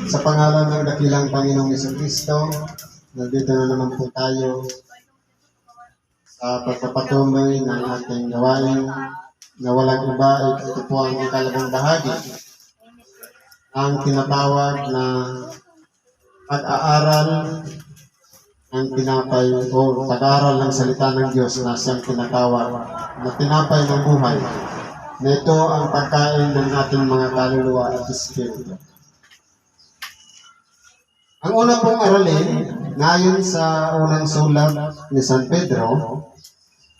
Sa pangalan ng dakilang Panginoong Jesucristo, nandito na naman po tayo sa pagpapatuloy ng ating gawain na walang iba ay ito po ang ikalawang bahagi. Ang tinatawag na pag-aaral ng tinapay o pag-aaral ng salita ng Diyos na siyang tinatawag na tinapay ng buhay. Na ito ang pagkain ng ating mga kaluluwa at espiritu. Ang una pong aralin, ngayon sa unang sulat ni San Pedro,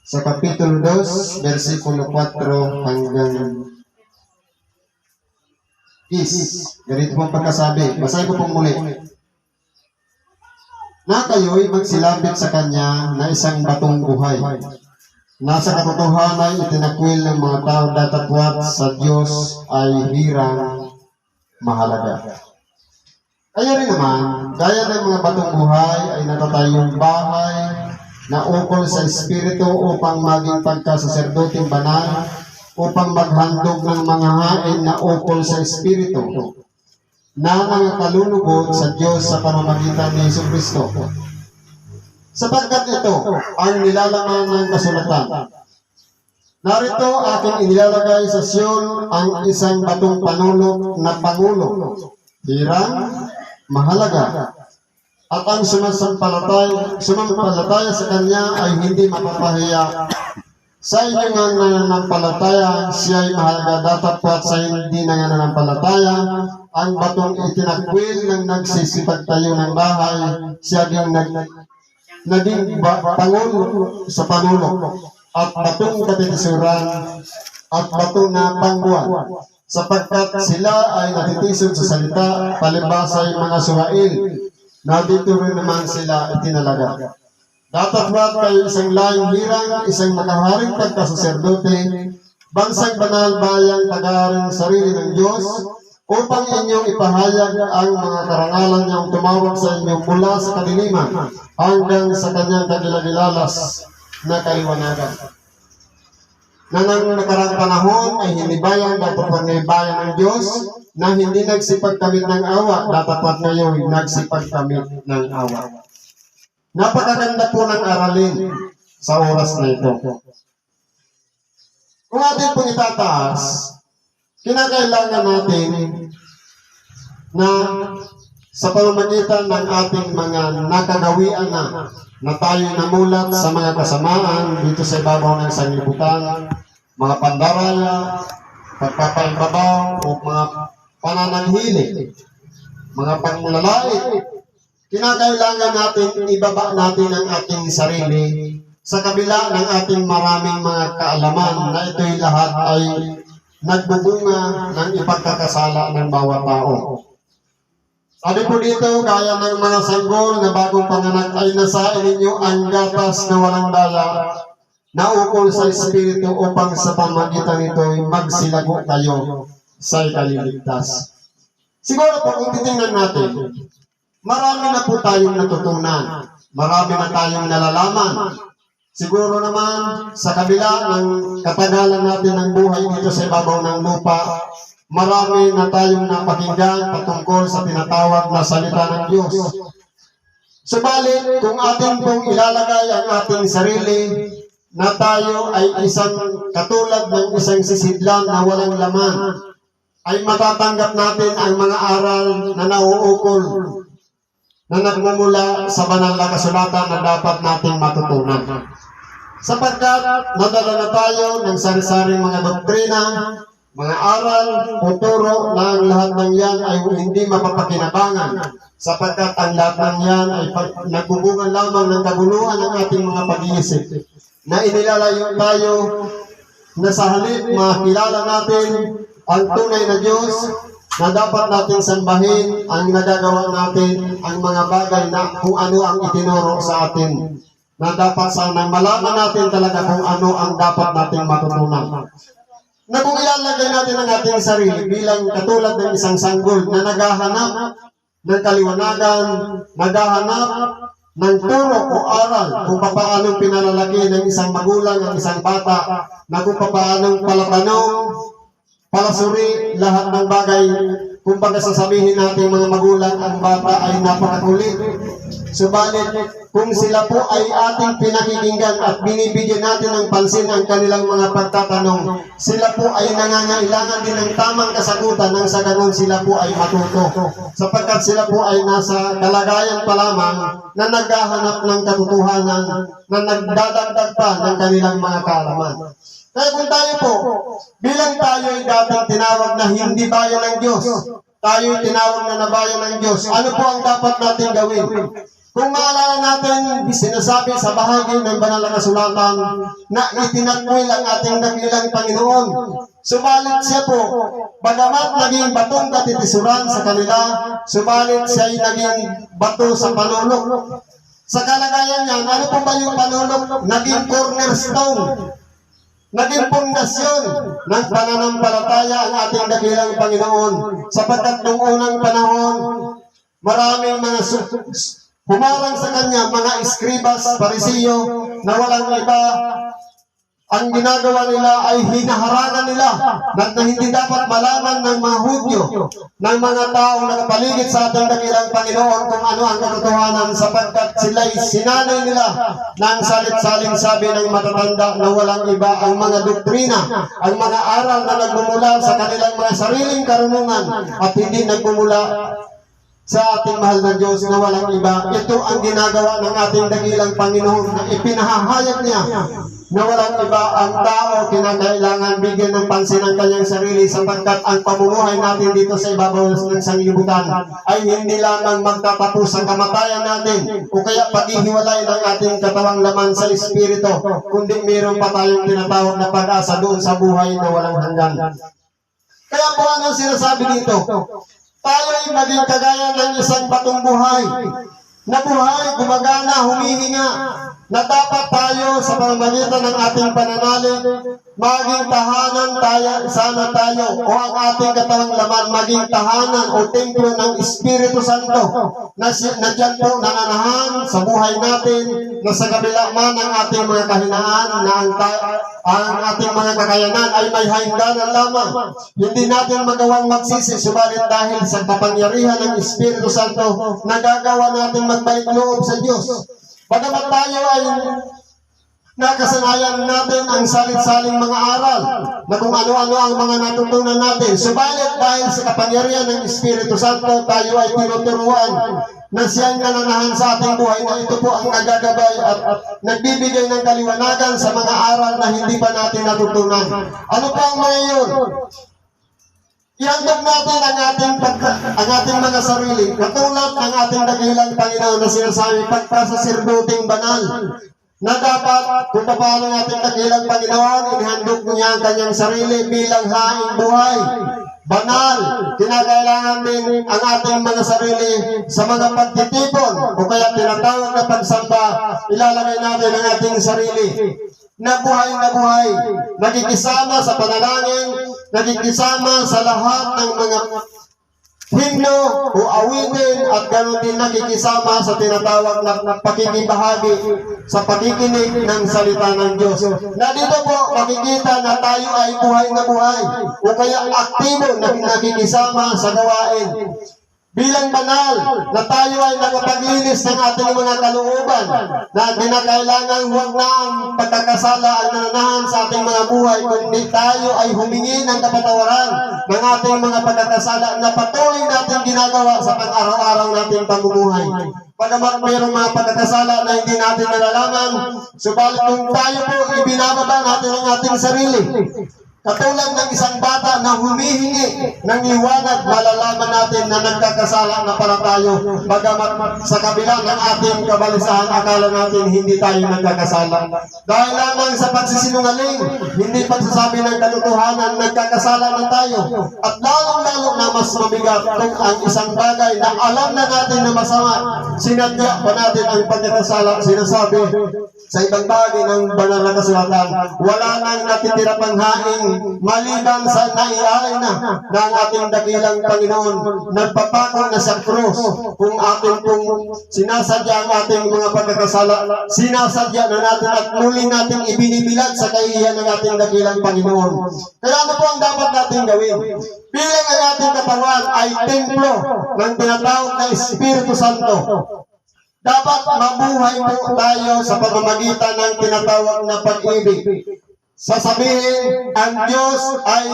sa Kapitulo 2, versikulo 4 hanggang 10. Ganito pong pagkasabi. Basahin ko pong muli. Na kayo'y magsilapit sa Kanya na isang batong buhay. Nasa katotohanan itinakwil ng mga tao datapwat sa Diyos ay hirang mahalaga. Kaya rin naman, gaya ng mga batong buhay ay natatayong bahay na ukol sa Espiritu upang maging pagkasaserdoting banal, upang maghandog ng mga hain na ukol sa Espiritu, na nangakalulugod sa Diyos sa pamamagitan ni Jesucristo. Sapagkat ito ang nilalaman ng kasulatan. Narito aking inilalagay sa Sion ang isang batong panulok na pangulo, hirang mahalaga, at ang sumampalataya sa Kanya ay hindi mapapahiya. Sa inyong nananampalataya, siya ay mahalaga datapwat sa hindi nananampalataya. Ang batong itinakwil ng nagsisipagtayo ng bahay, siya yung naging pangulo sa panulok, at batong katitisuran, at batong na pangbuwan, sapagkat sila ay natitisod sa salita, palibasa ay mga suwail, na dito rin naman sila itinalaga. Datapwat kayo isang laing hirang, isang makaharing pagkasaserdote, bansang banal bayang pag-aaring sarili ng Diyos, upang inyong ipahayag ang mga karangalan niyang tumawag sa inyo mula sa kadiliman hanggang sa kanyang kagilagilalas na kaliwanagan. Na nang nakarang panahon ay hinibayan datapwat ng bayan ng Diyos na hindi nagsipagkamit ng awa, datapwat ngayon nagsipagkamit ng awa. Napakaganda po ng aralin sa oras na ito. Kung atin pong itataas, kinakailangan natin na sa pamamagitan ng ating mga nakagawian na tayo namulat sa mga kasamaan dito sa ibabaw ng sanglibutan, mga pandaraya, pagpapaimbabaw o mga panananghili, mga panglalait, kinakailangan natin ibaba natin ang ating sarili sa kabila ng ating maraming mga kaalaman na ito'y lahat ay nagbubunga ng ipagkakasala ng bawat tao. Sabi po dito, kaya ng mga sanggol na bagong panganak ay nasain ninyo ang gatas na walang daya na ukol sa Espiritu upang sa pamagitan nito'y magsilago kayo sa ikaliligtas. Siguro po kung titingnan natin, marami na po tayong natutunan, marami na tayong nalalaman. Siguro naman, sa kabila ng katagalan natin ng buhay dito sa ibabaw ng lupa, marami na tayong napakinggan patungkol sa tinatawag na salita ng Diyos. Subalit, kung atin pong ilalagay ang ating sarili na tayo ay isang katulad ng isang sisidlan na walang laman, ay matatanggap natin ang mga aral na nauukol na nagmumula sa banal na kasulatan na dapat nating matutunan. Sapagkat nadala na tayo ng sari-saring mga doktrina, mga aral o turo na ang lahat ng yan ay hindi mapapakinabangan, sapagkat ang lahat ng yan ay nagbubungan lamang ng kaguluhan ng ating mga pag-iisip, na inilalayo tayo na sa halip makilala natin ang tunay na Diyos, na dapat natin sambahin ang nagagawa natin, ang mga bagay na kung ano ang itinuro sa atin, na dapat sanang malaman natin talaga kung ano ang dapat nating matutunan. Na kung ilalagay natin ang ating sarili bilang katulad ng isang sanggol na naghahanap ng kaliwanagan, naghahanap ng turo o aral kung paano pinalalaki ng isang magulang ang isang bata, na kung paano palatanong, palasuri lahat ng bagay kung pagkasasabihin natin mga magulang, ang bata ay napakakulit. Subalit, kung sila po ay ating pinakikinggan at binibigyan natin ng pansin ang kanilang mga pagtatanong, sila po ay nangangailangan din ng tamang kasagutan nang sa ganun sila po ay matuto. Sapagkat sila po ay nasa kalagayan pa lamang na naghahanap ng katotohanan na nagdadagdag pa ng kanilang mga kaalaman. Kaya kung tayo po, bilang tayo ay dating tinawag na hindi bayan ng Diyos, tayo ay tinawag na nabayan ng Diyos, ano po ang dapat natin gawin? Kung maalala natin, sinasabi sa bahagi ng banal na kasulatan na itinatwil ang ating dakilang Panginoon. Subalit siya po, bagamat naging batong katitisuran sa kanila, subalit siya ay naging bato sa panulok. Sa kalagayan niya, ano po ba yung panulok? Naging cornerstone. Naging pundasyon ng pananampalataya ang ating dakilang Panginoon. Sapagkat noong unang panahon, maraming mga humarang sa kanya, mga eskribas, parisiyo, na walang iba, ang ginagawa nila ay hinaharangan nila na hindi dapat malaman ng mga Hudyo, ng mga taong nakapaligid sa ating dakilang Panginoon kung ano ang katotohanan, sapagkat sila'y sinanay nila ng salit-saling sabi ng matatanda na walang iba ang mga doktrina, ang mga aral na nagmumula sa kanilang mga sariling karunungan at hindi nagmumula sa ating mahal na Diyos na walang iba. Ito ang ginagawa ng ating dakilang Panginoon na ipinahahayag niya na walang iba ang tao kinakailangan bigyan ng pansin ang kanyang sarili, sapagkat ang pamumuhay natin dito sa ibabaw ng sanglibutan ay hindi lamang magtatapos ang kamatayan natin o kaya paghihiwalay ng ating katawang laman sa Espiritu, kundi mayroon pa tayong tinatawag na pag-asa doon sa buhay na walang hanggan. Kaya po ano sinasabi dito? Tayo ay maging kagaya ng isang batong buhay, na buhay, gumagana, humihinga, na dapat tayo sa pamamagitan ng ating pananalig, maging tahanan tayo, sana tayo, o ang ating katawang laman, maging tahanan o templo ng Espiritu Santo, na dyan po nananahan sa buhay natin, na sa kabila man ng ating mga kahinaan, na ang ating mga kakayanan ay may hangganan lamang. Hindi natin magawang magsisi, subalit dahil sa kapangyarihan ng Espiritu Santo, nagagawa natin magbalik loob sa Diyos. Bagamat tayo ay nakasanayan natin ang salit-saling mga aral na kung ano-ano ang mga natutunan natin. Subalit dahil sa kapangyarihan ng Espiritu Santo, tayo ay tinuturuan na siyang nananahan sa ating buhay, na ito po ang nagagabay at nagbibigay ng kaliwanagan sa mga aral na hindi pa natin natutunan. Ano pa ang mga yun? Ihandog natin ang ating mga sarili, katulad ng ating dakilang Panginoon na sinasabi, pagkasasirduting banal, na dapat kung paano ng ating dakilang Panginoon, inihandog niya ang kanyang sarili bilang haing buhay. Banal, kinakailangan din ang ating mga sarili sa mga pagtitipon o kaya tinatawag na pagsamba, ilalagay natin ang ating sarili na buhay, nakikisama sa panalangin, nakikisama sa lahat ng mga himno o awitin, at ganoon din nakikisama sa tinatawag na pakikibahagi sa pakikinig ng salita ng Diyos. Na dito po makikita na tayo ay buhay na buhay o kaya aktibo na nakikisama sa gawain. Bilang banal na tayo ay nakapaglinis ng ating mga kalooban, na kinakailangan huwag na ang pagkakasala ang nananahan sa ating mga buhay, kundi tayo ay humingi ng kapatawaran ng ating mga pagkakasala na patuloy natin ginagawa sa pang-araw-araw nating pamumuhay. Pagamat mayroong mga pagkakasala na hindi natin nalalaman, subalit kung tayo po ibinababa natin ang ating sarili, katulad ng isang bata na humihingi ng liwanag, malalaman natin na nagkakasala na pala tayo. Bagamat sa kabila ng ating kabalisahan, akala natin hindi tayo nagkakasala. Dahil lamang sa pagsisinungaling, hindi pagsasabi ng katotohanan, nagkakasala na tayo. At lalong-lalo na mas mabigat kung ang isang bagay na alam na natin na masama, sinadya pa natin ang pagkakasala. Sinasabi, Sa ibang bagay ng banal na kasulatan, wala nang natitira pang haing maliban sa naialay na ng ating dakilang Panginoon. Nagpapako na sa krus kung ating pong sinasadya ang ating mga pagkakasala, sinasadya na natin at muli nating ibinibilad sa kahihiyan ng ating dakilang Panginoon. Kaya ano po ang dapat natin gawin? Bilang ang ating katawan ay templo ng tinatawag na Espiritu Santo, dapat mabuhay po tayo sa pamamagitan ng tinatawag na pag-ibig. Sasabihin, ang Diyos ay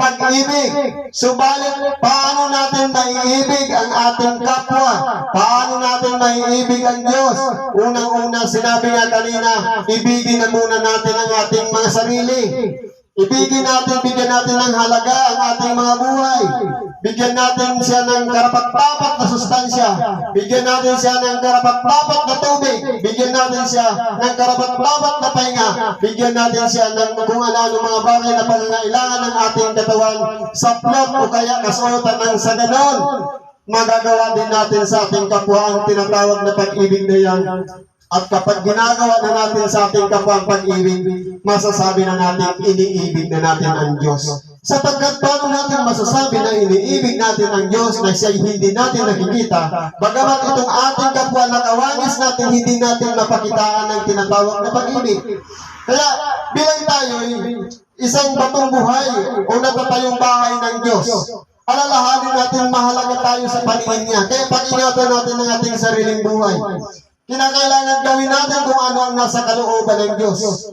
pag-ibig. Subalit, paano natin maiibig ang ating kapwa? Paano natin maiibig ang Diyos? Unang-una, sinabi nga kanina, ibigin na muna natin ang ating mga sarili. Ibigin natin, bigyan natin ng halaga ang ating mga buhay. Bigyan natin siya ng karapat-dapat na sustansya. Bigyan natin siya ng karapat-dapat na tubig. Bigyan natin siya ng karapat-dapat na pahinga. Bigyan natin siya ng kung ano mga bagay na pangangailangan ng ating katawan sa plot o kaya kasuotan ng sa ganon. Magagawa din natin sa ating kapwa ang tinatawag na pag-ibig na yan. At kapag ginagawa na natin sa ating kapwa ang pag-ibig, masasabi na natin iniibig na natin ang Diyos. Sapagkat paano natin masasabi na iniibig natin ang Diyos na siya'y hindi natin nakikita, bagamat itong ating kapwa na kawangis natin, hindi natin mapakitaan ng tinatawag na pag-ibig. Kaya bilang tayo'y isang batong buhay o natatayong bahay ng Diyos, alalahanin natin mahalaga tayo sa paningin niya. Kaya pag-ingatan natin ang ating sariling buhay. Kinakailangan gawin natin kung ano ang nasa kalooban ng Diyos.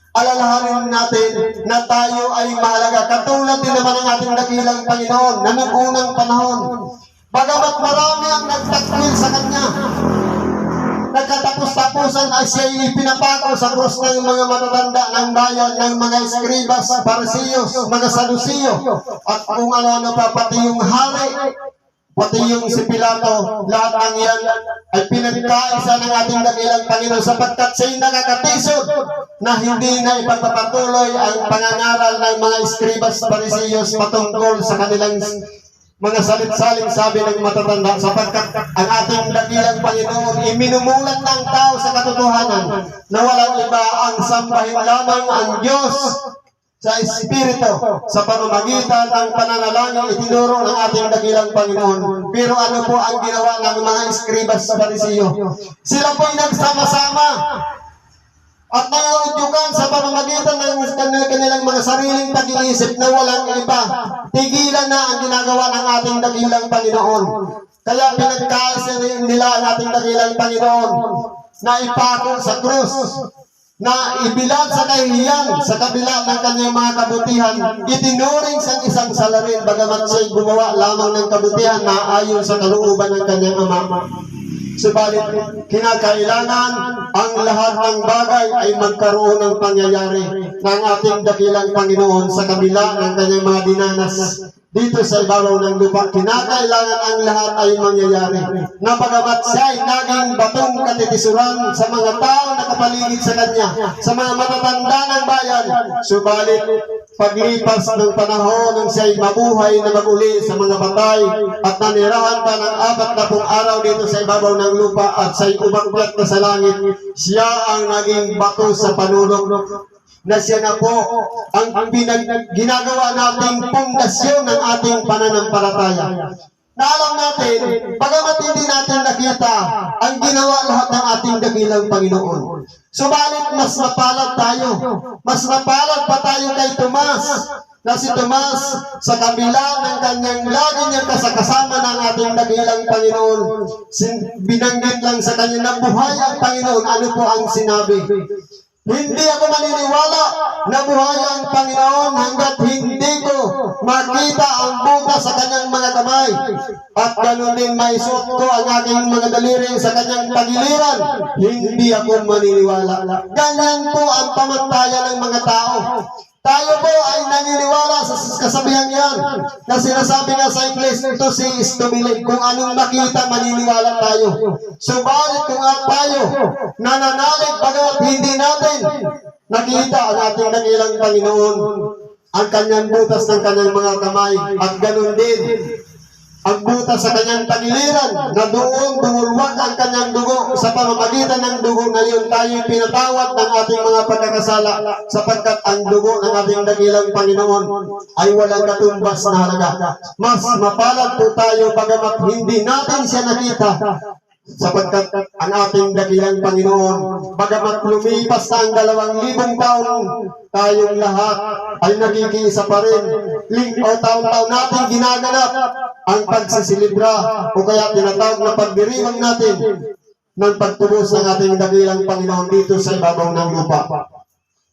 Alalahanin natin na tayo ay mahalaga. Katulad din naman ang ating dakilang Panginoon na noong unang panahon. Bagamat marami ang nagtakwil sa Kanya, nagkatapos-tapusan ay siya ipinapako sa krus ng mga matatanda ng bayan, ng mga eskribas, parisiyos, mga sadusiyo, at kung ano-ano pa, pati yung hari, pati yung si Pilato, lahat ng yan ay pinagkaisa ng ating dakilang Panginoon sapagkat siya'y nakakatisod na hindi na ipagpapatuloy ang pangangaral ng mga eskribas, parisiyos patungkol sa kanilang mga salit-saling sabi ng matatanda sapagkat ang ating dakilang Panginoon iminumulat ng tao sa katotohanan na walang iba ang sambahin lamang ang Diyos sa Espiritu, sa pamamagitan ng pananalangin itinuro ng ating dakilang Panginoon. Pero ano po ang ginawa ng mga eskribas sa Parisiyo? Sila po'y nagsama-sama at nangudyukan sa pamamagitan ng kanilang mga sariling pag-iisip na walang iba. Tigilan na ang ginagawa ng ating dakilang Panginoon. Kaya pinagkaisa nila ang ating dakilang Panginoon na ipako sa krus, na ibilad sa kahihiyan sa kabila ng kanyang mga kabutihan, itinuring sa isang salarin bagamat siya'y gumawa lamang ng kabutihan na ayon sa kalooban ng kanyang Ama. Subalit, kinakailangan ang lahat ng bagay ay magkaroon ng pangyayari ng ating dakilang Panginoon sa kabila ng kanyang mga dinanas dito sa ibabaw ng lupa. Kinakailangan ang lahat ay mangyayari. Napagamat siya ay naging batong katitisuran sa mga tao na kapaligid sa kanya, sa mga matatanda ng bayan. Subalit, paglipas ng panahon nang siya ay mabuhay na maguli sa mga patay at nanirahan pa ng 40 araw dito sa ibabaw ng lupa at siya'y umakyat na sa langit, siya ang naging bato sa panulong na siya na po ang ginagawa nating pundasyon ng ating pananampalataya. Na alam natin, bagamat hindi natin nakita ang ginawa lahat ng ating dakilang Panginoon. Subalit mas mapalad tayo. Mas mapalad pa tayo kay Tomas. Na si Tomas, sa kabila ng kanyang lagi niyang kasakasama ng ating dakilang Panginoon, binanggit lang sa kanya na buhay ang Panginoon. Ano po ang sinabi? Hindi ako maniniwala na buhay ang Panginoon hanggat hindi ko makita ang butas sa kanyang mga kamay. At ganoon din maisuot ko ang aking mga daliri sa kanyang pagiliran. Hindi ako maniniwala. Ganyan po ang pamantayan ng mga tao. Tayo po ay naniniwala sa kasabihan yan na sinasabi nga sa English, to see is to believe. Kung anong makita, maniniwala tayo. Subalit kung tayo nananalig bagamat hindi natin nakita ang ating dakilang Panginoon, ang kanyang butas ng kanyang mga kamay, at ganun din ang butas sa kanyang tagiliran, na doon dumulwag ang kanyang dugo. Sa pamamagitan ng dugo ngayon, tayo pinatawad ng ating mga pagkakasala, sapagkat ang dugo ng ating dakilang Panginoon ay walang katumbas na halaga. Mas mapalad po tayo bagamat hindi natin siya nakita, sapagkat ang ating dakilang Panginoon, bagamat lumipas na ang 2,000 taon, tayong lahat ay nagkikisa pa rin. Taon-taon natin ginaganap ang pagsisilibra o kaya tinatawag na pagdiriwang natin ng pagtubos ng ating dakilang Panginoon dito sa ibabaw ng lupa.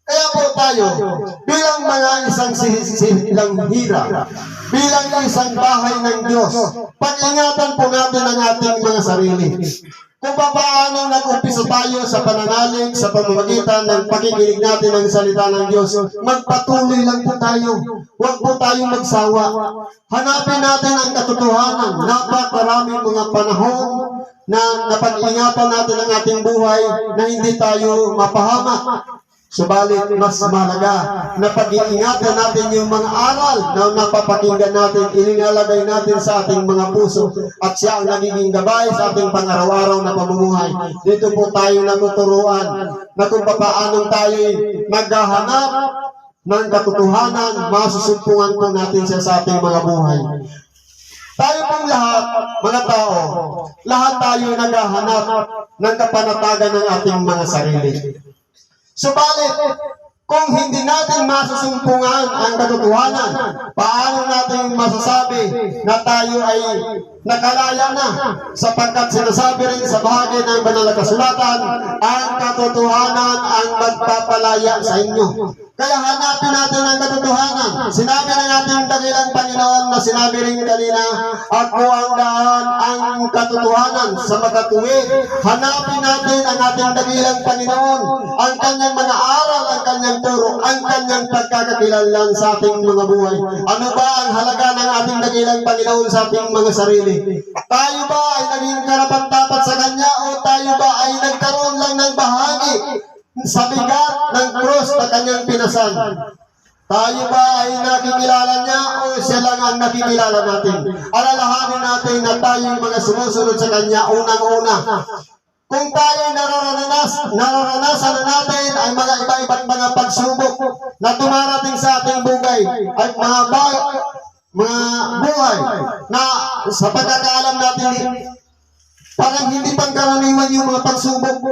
Kaya po tayo, bilang mga isang silang hira, bilang isang bahay ng Diyos, pag-ingatan po natin ang ating mga sarili. Kung paano nag-umpisa tayo sa pananalig, sa pamamagitan ng pakikinig natin ng salita ng Diyos, magpatuloy lang po tayo. Huwag po tayong magsawa. Hanapin natin ang katotohanan. Napakaraming mga panahon na napag-ingatan natin ang ating buhay na hindi tayo mapahamak. Subalit, mas mahalaga na pag-iingatan natin yung mga aral na napapakinggan natin, ininalagay natin sa ating mga puso, at siya ang nagiging gabay sa ating pang-araw-araw na pamumuhay. Dito po tayo natuturuan na kung paano tayo naghahanap ng katotohanan, masusumpungan po natin siya sa ating mga buhay. Tayo pong lahat, mga tao, lahat tayo naghahanap ng kapanatagan ng ating mga sarili. Subalit, kung hindi natin masusumpungan ang katotohanan, paano natin masasabi na tayo ay nakalaya na? Sapagkat sinasabi rin sa bahagi ng banal na kasulatan, ang katotohanan ang magpapalaya sa inyo. Kaya hanapin natin ang katotohanan. Sinabi ng ating dakilang Panginoon na sinabi rin kanina, ako ang daan, ang katotohanan sa makatuwid. Hanapin natin ang ating dakilang Panginoon, ang kanyang mga aral, ang kanyang turo, ang kanyang pagkakakilanlan sa ating mga buhay. Ano ba ang halaga ng ating dakilang Panginoon sa ating mga sarili? Tayo ba ay naging karapat-dapat sa Kanya o tayo ba ay nagkaroon lang ng bahagi sa bigat ng krus na Kanyang pinasan? Tayo ba ay nakikilala niya o siya lang ang nakikilala natin? Alalahanin natin na tayong mga sumusunod sa Kanya unang-una. Kung tayo nararanasan na natin ang mga iba-ibang mga pagsubok na dumarating sa ating buhay at mga buhay na sa pagkakaalam natin parang hindi pangkaraniwan yung mga pagsubok,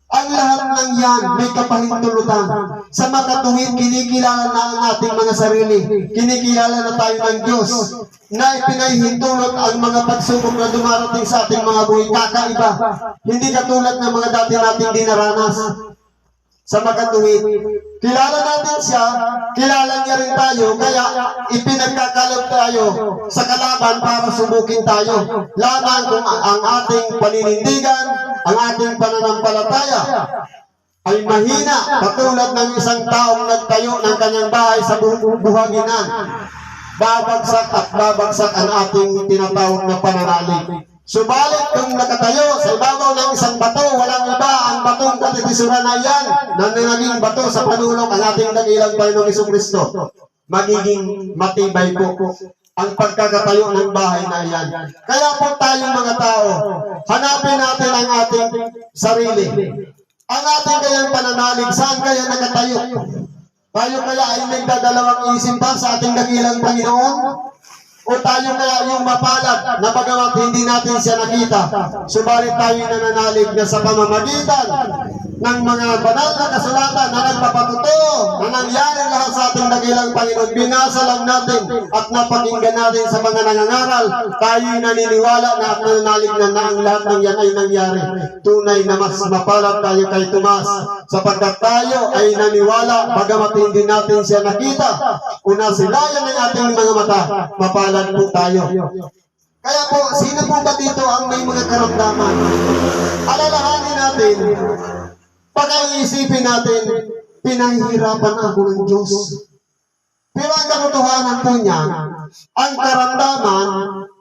ang lahat ng yan may kapahintulutan. Sa makatuwid, kinikilala na ang ating mga sarili. Kinikilala na tayo ng Diyos na ipinahihintulot ang mga pagsubok na dumarating sa ating mga buhay. Kakaiba. Hindi katulad ng mga dati nating dinaranas. Sa makatuwid, kilala natin siya, kilala niya rin tayo, kaya ipinagkakalog tayo sa kalaban para subukin tayo. Laban kung ang ating paninindigan, ang ating pananampalataya ay mahina, katulad ng isang taong nagtayo ng kanyang bahay sa buhaginan. Babagsak at babagsak ang ating tinatawag na pananalig. Subalit kung nakatayo sa ibabaw ng isang bato, walang iba ang batong katitisuran na yan na naging bato sa panulong ang ating dakilang Panginoong Jesucristo. Magiging matibay po ang pagkakatayo ng bahay na yan. Kaya po tayong mga tao, hanapin natin ang ating sarili. Ang ating kayang pananalig, saan kaya nakatayo? Tayo kaya ay nagdadalawang isip pa sa ating dakilang Panginoon? O tayo kaya yung mapalad na bagamat hindi natin siya nakita, subalit tayo nananalig na sa pamamagitan ng mga banal na kasulatan na nagpapatuto na nangyari lahat sa ating dakilang Panginoon. Binasa lang natin at napakinggan natin sa mga nangangaral. Tayo'y naniniwala na at nananalig na ang lahat ng yan ay nangyari. Tunay na mas mapalad tayo kay Tomas, sapagkat tayo ay naniwala bagamat hindi natin siya nakita. Una silayan ng ating mga mata, mapalad po tayo. Kaya po, sino po ba dito ang may mga karamdaman? Alalahanin natin, pag-iisipin natin, pinahihirapan ako ng Diyos. Pero ang katotohanan po niya, ang karamdaman,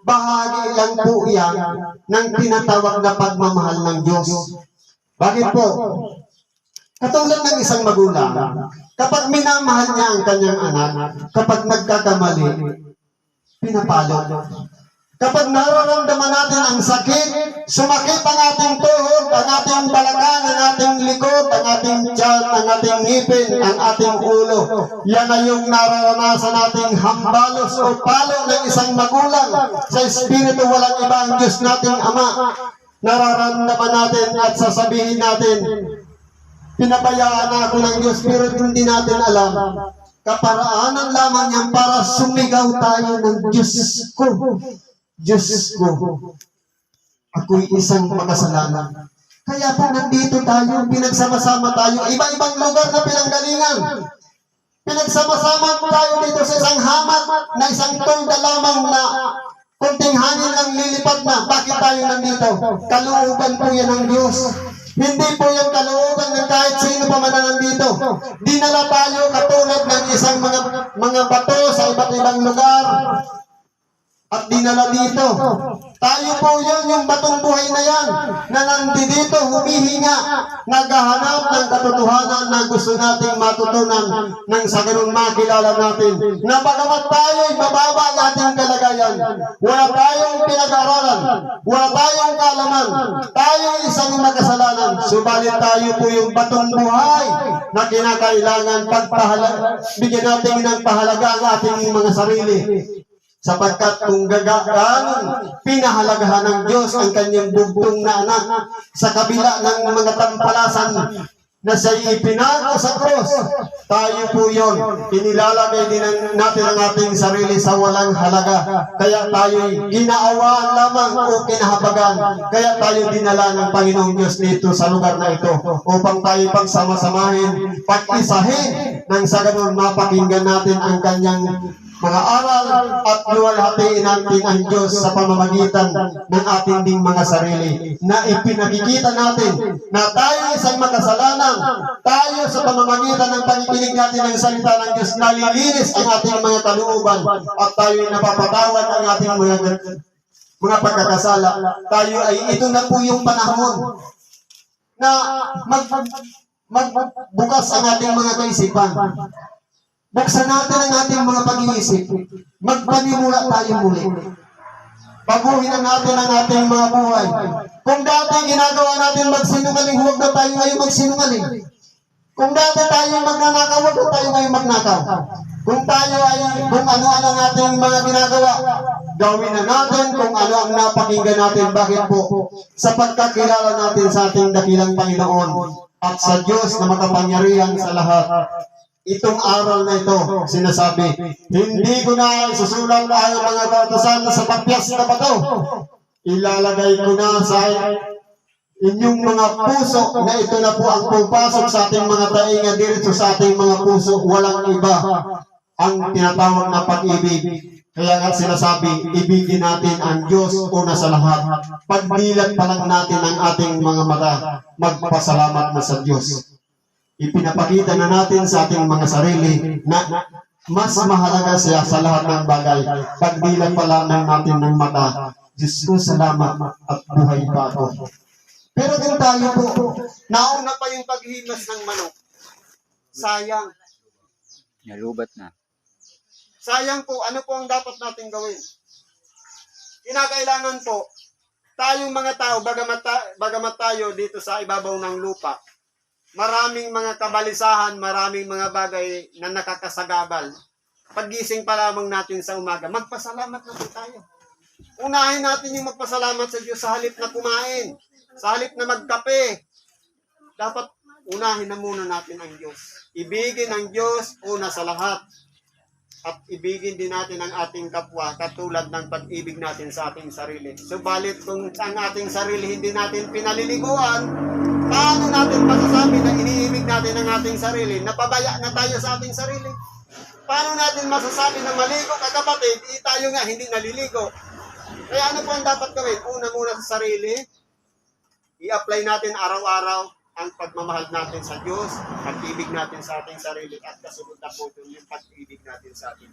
bahagi lang po yan ng tinatawag na pagmamahal ng Diyos. Bakit po? Katulad ng isang magulang, kapag minamahal niya ang kanyang anak, kapag nagkakamali, pinapalo. Kapag nararamdaman natin ang sakit, sumakit ang ating tuhod, ang ating balakang, ang ating likod, ang ating tiyan, ang ating ngipin, ang ating ulo. Yan ay yung nararanasan nating hambalos o palo ng isang magulang. Sa Espiritu, walang iba ang Diyos nating Ama. Nararamdaman natin at sasabihin natin, pinabayaan ako ng Diyos, pero hindi natin alam. Kaparaanan lamang yan para sumigaw tayo ng Diyos ko. Diyos ko, ako'y isang makasalanan. Kaya po nandito tayo, pinagsama-sama tayo, iba-ibang lugar na pinanggalingan. Pinagsama-sama tayo dito sa isang hamak na isang tolda lamang na kunting hangin lang lilipad na. Bakit tayo nandito? Kalooban po yan ng Diyos. Hindi po yung kalooban ng kahit sino pa man na nandito. Dinala tayo katulad ng isang mga bato sa iba't ibang lugar. At dinala dito. Tayo po yun, yung batong buhay na yan, na nandito, humihinga, naghahanap ng katotohanan na gusto nating matutunan nang sa ganun makilala natin. Na bagamat tayo'y mababa ang ating kalagayan, wala tayong pinag-aralan, wala tayong kaalaman, tayo isang makasalanan, subalit tayo po yung batong buhay na kinakailangan bigyan natin ng pahalaga ang ating mga sarili. Sapagkat kung gagawin, pinahalagahan ng Diyos ang kanyang bugtong na anak sa kabila ng mga tampalasan na siya'y ipinago sa cross. Tayo po yun. Inilalagay din natin ang ating sarili sa walang halaga. Kaya tayo'y ginaawaan lamang o kinahabagan. Kaya tayo dinala ng Panginoong Diyos dito sa lugar na ito upang tayo pagsama-samahin, pag-isahin nang sa ganun mapakinggan natin ang kanyang mga aral at luwalhatiin natin ang Diyos sa pamamagitan ng ating ding mga sarili na ipinakikita natin na tayo isang makasalanan, tayo sa pamamagitan ng pakikinig natin ng salita ng Diyos nalilinis ang ating mga kalooban at tayo napapatawad ang ating mga pagkakasala. Tayo ay ito na po yung panahon na magbukas ang ating mga kaisipan. Buksan natin ang ating mga pag-iisip. Magpanimula tayo muli. Baguhin na natin ang ating mga buhay. Kung dati ginagawa natin magsinungaling, huwag na tayo ngayon magsinungaling. Kung dati tayo magnanakaw, huwag na tayo ngayon magnakaw. Kung ano-ano ang ating mga ginagawa, gawin na natin kung ano ang napakinggan natin. Bakit po? Sa pagkakilala natin sa ating dakilang Panginoon at sa Diyos na makapangyarihan sa lahat. Itong aral na ito, sinasabi, hindi ko na isusulat ang mga kautusan sa tapyas na bato. Ilalagay ko na sa inyong mga puso na ito na po ang pupasok sa ating mga tainga dito sa ating mga puso. Walang iba ang tinatawag na pag-ibig. Kaya nga sinasabi, ibigin natin ang Diyos una sa lahat. Pagdilat pa lang natin ang ating mga mata, magpasalamat na sa Diyos. Ipinapakita na natin sa ating mga sarili na mas mahalaga siya sa lahat ng bagay. Pagdilat pa lamang natin ng mata, Diyos ko salamat at buhay pa ako. Pero kung tayo po, nauna pa yung paghimas ng manok. Sayang. Nalubat na. Sayang po, ano po ang dapat natin gawin? Kinakailangan po, tayong mga tao, bagamat tayo dito sa ibabaw ng lupa, maraming mga kabalisahan, maraming mga bagay na nakakasagabal. Paggising pa lamang natin sa umaga, magpasalamat na po tayo. Unahin natin yung magpasalamat sa Diyos sa halip na kumain, sa halip na magkape. Dapat unahin na muna natin ang Diyos. Ibigin ang Diyos una sa lahat. At ibigin din natin ang ating kapwa katulad ng pag-ibig natin sa ating sarili. Subalit kung ang ating sarili hindi natin pinaliliguan, paano natin masasabi na iniibig natin ang ating sarili? Napabaya na tayo sa ating sarili. Paano natin masasabi na maligo ka kapatid, tayo nga hindi naliligo? Kaya ano po ang dapat gawin? Una muna sa sarili, i-apply natin araw-araw ang pagmamahal natin sa Diyos, pag-ibig natin sa ating sarili, at kasunod na po yung pag-ibig natin sa ating